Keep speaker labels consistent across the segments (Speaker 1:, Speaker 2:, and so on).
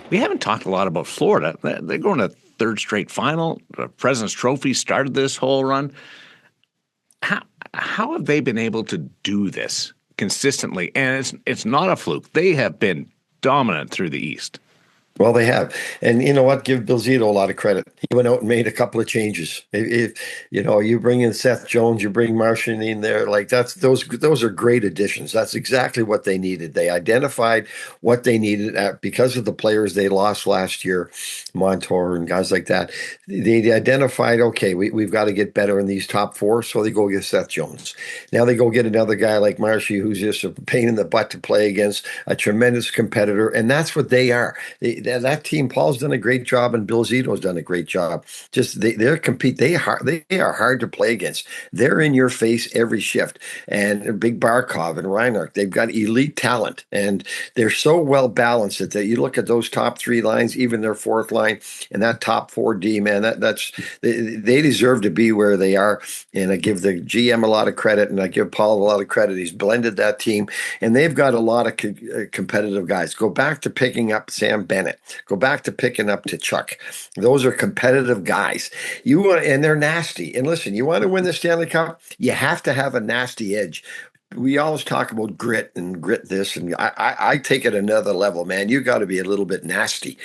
Speaker 1: We haven't talked a lot about Florida. They're going to third straight final. The President's Trophy started this whole run. How how have they been able to do this consistently? And it's not a fluke. They have been dominant through the East.
Speaker 2: Well, they have, and you know what? Give Bill Zito a lot of credit. He went out and made a couple of changes. You bring in Seth Jones, you bring Martian in there, like those are great additions. That's exactly what they needed. They identified what they needed because of the players they lost last year, Montour and guys like that. They identified, okay, we've got to get better in these top four, so they go get Seth Jones. Now they go get another guy like Marshy, who's just a pain in the butt to play against, a tremendous competitor, and that's what they are. That team, Paul's done a great job, and Bill Zito's done a great job. Just they're compete. They are hard to play against. They're in your face every shift. And Big Barkov and Reinhardt, they've got elite talent, and they're so well balanced that you look at those top three lines, even their fourth line, and that top four D, man. They deserve to be where they are. And I give the GM a lot of credit, and I give Paul a lot of credit. He's blended that team, and they've got a lot of competitive guys. Go back to picking up Sam Bennett. Go back to picking up to Chuck. Those are competitive guys. And they're nasty. And listen, you want to win the Stanley Cup, you have to have a nasty edge. We always talk about grit and grit this, and I take it another level, man. You got to be a little bit nasty,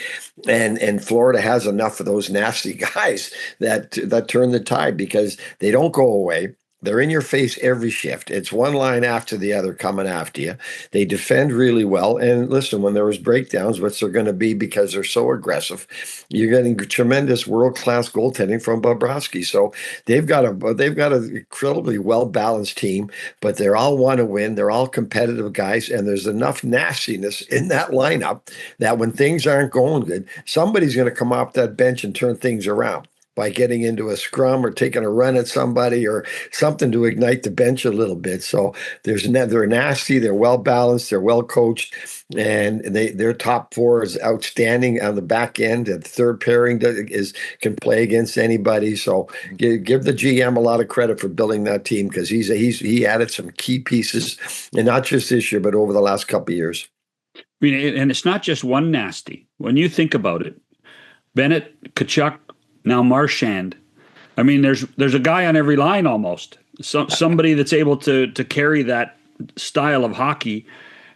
Speaker 2: and Florida has enough of those nasty guys that turn the tide because they don't go away. They're in your face every shift. It's one line after the other coming after you. They defend really well. And listen, when there was breakdowns, which they're going to be because they're so aggressive, you're getting tremendous world-class goaltending from Bobrovsky. So they've got an incredibly well-balanced team, but they all want to win. They're all competitive guys, and there's enough nastiness in that lineup that when things aren't going good, somebody's going to come off that bench and turn things around by getting into a scrum or taking a run at somebody or something to ignite the bench a little bit. So they're nasty, they're well balanced, they're well coached, and their top four is outstanding on the back end. And the third pairing can play against anybody. So give the GM a lot of credit for building that team because he added some key pieces, and not just this year, but over the last couple of years.
Speaker 3: I mean, and it's not just one nasty. When you think about it, Bennett, Kachuk, now Marchand. I mean, there's a guy on every line almost. Somebody that's able to carry that style of hockey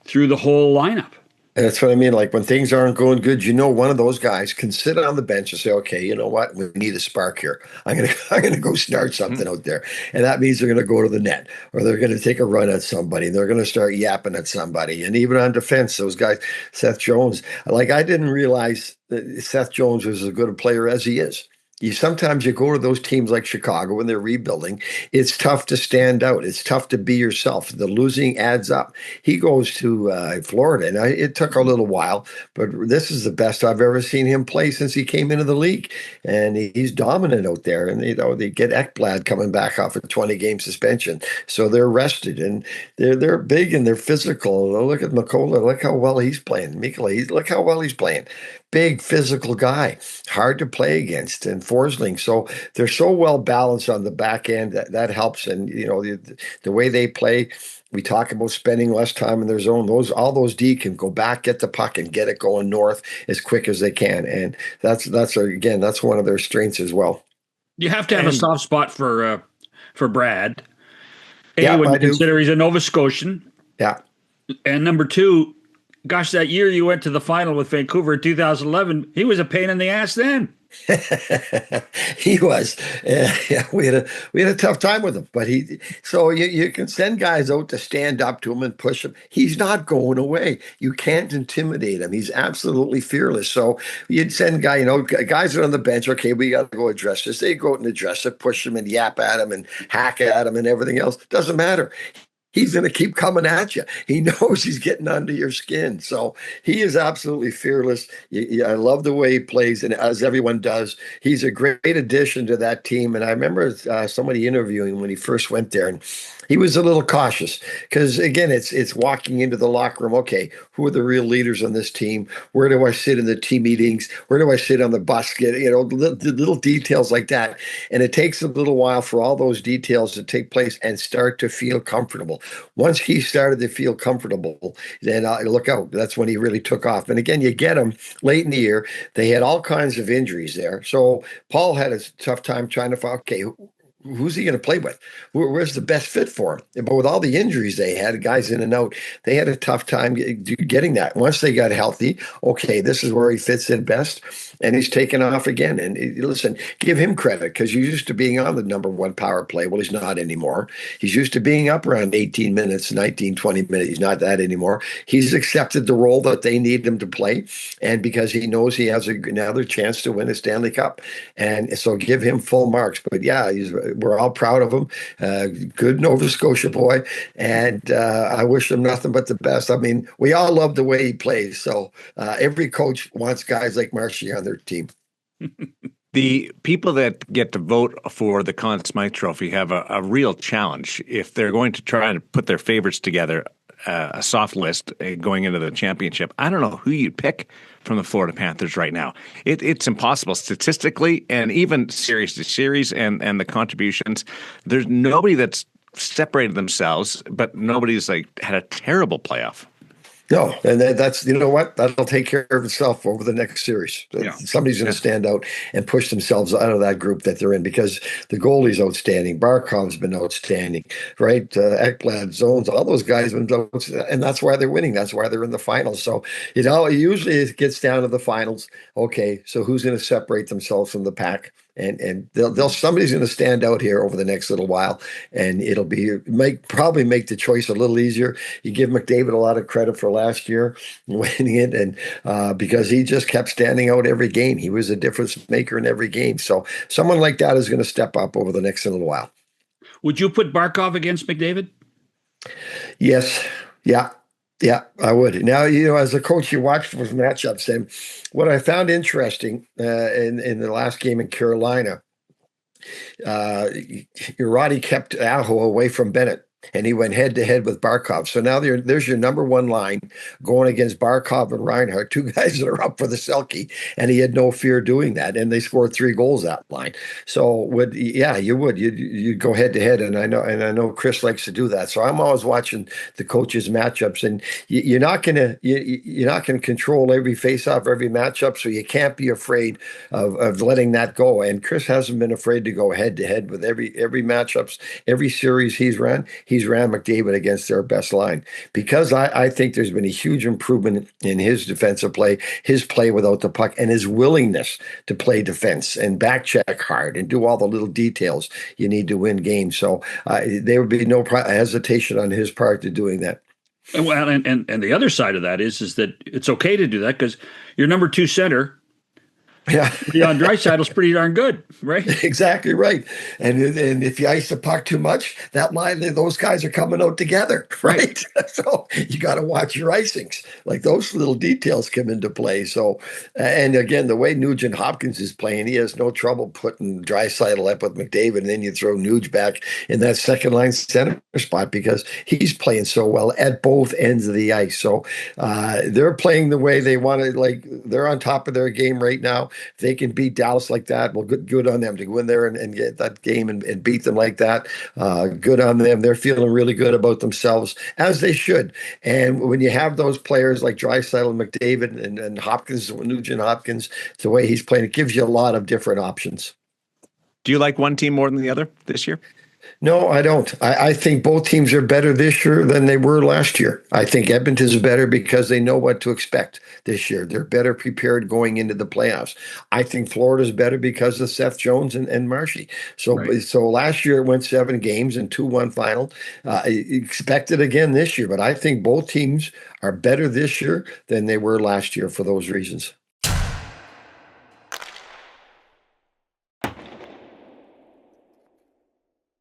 Speaker 3: through the whole lineup.
Speaker 2: And that's what I mean. Like when things aren't going good, one of those guys can sit on the bench and say, "Okay, you know what? We need a spark here. I'm gonna go start something out there," and that means they're gonna go to the net or they're gonna take a run at somebody. They're gonna start yapping at somebody, and even on defense, those guys, Seth Jones. Like I didn't realize that Seth Jones was as good a player as he is. Sometimes you go to those teams like Chicago when they're rebuilding. It's tough to stand out. It's tough to be yourself. The losing adds up. He goes to Florida, and it took a little while, but this is the best I've ever seen him play since he came into the league, and he's dominant out there. And they get Ekblad coming back off a 20-game suspension, so they're rested and they're big and they're physical. Look at Mikola. Look how well he's playing. Look how well he's playing. Big physical guy, hard to play against, and Forsling. So they're so well balanced on the back end that helps. And the way they play, we talk about spending less time in their zone. All those D can go back, get the puck, and get it going north as quick as they can. And that's one of their strengths as well.
Speaker 3: You have to have a soft spot for Brad.
Speaker 2: When
Speaker 3: you consider he's a Nova Scotian.
Speaker 2: Yeah.
Speaker 3: And number two, gosh, that year you went to the final with Vancouver in 2011, he was a pain in the ass then.
Speaker 2: He was. Yeah, we had a tough time with him, but you can send guys out to stand up to him and push him. He's not going away. You can't intimidate him. He's absolutely fearless. So you'd send guys are on the bench. Okay, we got to go address this. They go out and address it, push him and yap at him and hack at him and everything else. Doesn't matter. He's going to keep coming at you. He knows he's getting under your skin. So he is absolutely fearless. I love the way he plays, and as everyone does, he's a great addition to that team. And I remember somebody interviewing him when he first went there, and he was a little cautious because, again, it's walking into the locker room. Okay, who are the real leaders on this team? Where do I sit in the team meetings? Where do I sit on the bus? Little details like that. And it takes a little while for all those details to take place and start to feel comfortable. Once he started to feel comfortable, then look out. That's when he really took off. And again, you get him late in the year. They had all kinds of injuries there. So Paul had a tough time trying to find, okay, who's he going to play with? Where's the best fit for him? But with all the injuries they had, guys in and out, they had a tough time getting that. Once they got healthy, okay, this is where he fits in best. And he's taken off again. And listen, give him credit because he's used to being on the number one power play. Well, he's not anymore. He's used to being up around 18 minutes, 19, 20 minutes. He's not that anymore. He's accepted the role that they need him to play. And because he knows he has another chance to win a Stanley Cup. And so give him full marks. But yeah, we're all proud of him. Good Nova Scotia boy. And I wish him nothing but the best. I mean, we all love the way he plays. So every coach wants guys like Marshy on their team.
Speaker 1: The people that get to vote for the Conn Smythe Trophy have a real challenge if they're going to try and put their favorites together, a soft list going into the championship. I don't know who you'd pick from the Florida Panthers right now. It's impossible statistically and even series to series and the contributions. There's nobody that's separated themselves, but nobody's like had a terrible playoff.
Speaker 2: No, and that's, you know what? That'll take care of itself over the next series. Yeah. Somebody's going to stand out and push themselves out of that group that they're in because the goalie's outstanding. Barkov's been outstanding, right? Ekblad, Zones, all those guys have been outstanding, and that's why they're winning. That's why they're in the finals. So, usually it gets down to the finals. Okay, so who's going to separate themselves from the pack? And somebody's going to stand out here over the next little while, and it'll probably make the choice a little easier. You give McDavid a lot of credit for last year winning it, and because he just kept standing out every game, he was a difference maker in every game. So someone like that is going to step up over the next little while.
Speaker 3: Would you put Barkov against McDavid?
Speaker 2: Yes. Yeah. Yeah, I would. Now, as a coach, you watch those matchups, and what I found interesting in the last game in Carolina, Roddy kept Aho away from Bennett, and he went head-to-head with Barkov. So now there's your number one line going against Barkov and Reinhart, two guys that are up for the Selke, and he had no fear doing that, and they scored 3 goals that line. So you would. You'd go head-to-head, and I know Chris likes to do that. So I'm always watching the coaches' matchups, and you're not gonna control every face-off, every matchup, so you can't be afraid of letting that go. And Chris hasn't been afraid to go head-to-head with every matchups, every series he's ran McDavid against their best line because I think there's been a huge improvement in his defensive play, his play without the puck, and his willingness to play defense and back check hard and do all the little details you need to win games. So there would be no hesitation on his part to doing that.
Speaker 3: Well, and the other side of that is that it's okay to do that because your number 2 center.
Speaker 2: Yeah,
Speaker 3: Leon Draisaitl's pretty darn good, right?
Speaker 2: Exactly right. And if you ice the puck too much, that line, those guys are coming out together, right? So you got to watch your icings. Like those little details come into play. So, and again, the way Nugent Hopkins is playing, he has no trouble putting Draisaitl up with McDavid, and then you throw Nuge back in that second line center spot because he's playing so well at both ends of the ice. So they're playing the way they want to. Like they're on top of their game right now. If they can beat Dallas like that, well, good on them to go in there and get that game and beat them like that. Good on them. They're feeling really good about themselves, as they should. And when you have those players like Draisaitl, McDavid, and Hopkins, Nugent Hopkins, the way he's playing, it gives you a lot of different options.
Speaker 1: Do you like one team more than the other this year?
Speaker 2: No, I don't. I think both teams are better this year than they were last year. I think Edmonton's better because they know what to expect this year. They're better prepared going into the playoffs. I think Florida's better because of Seth Jones and Marshy. So last year it went 7 games and 2-1 final. Expect it again this year, but I think both teams are better this year than they were last year for those reasons.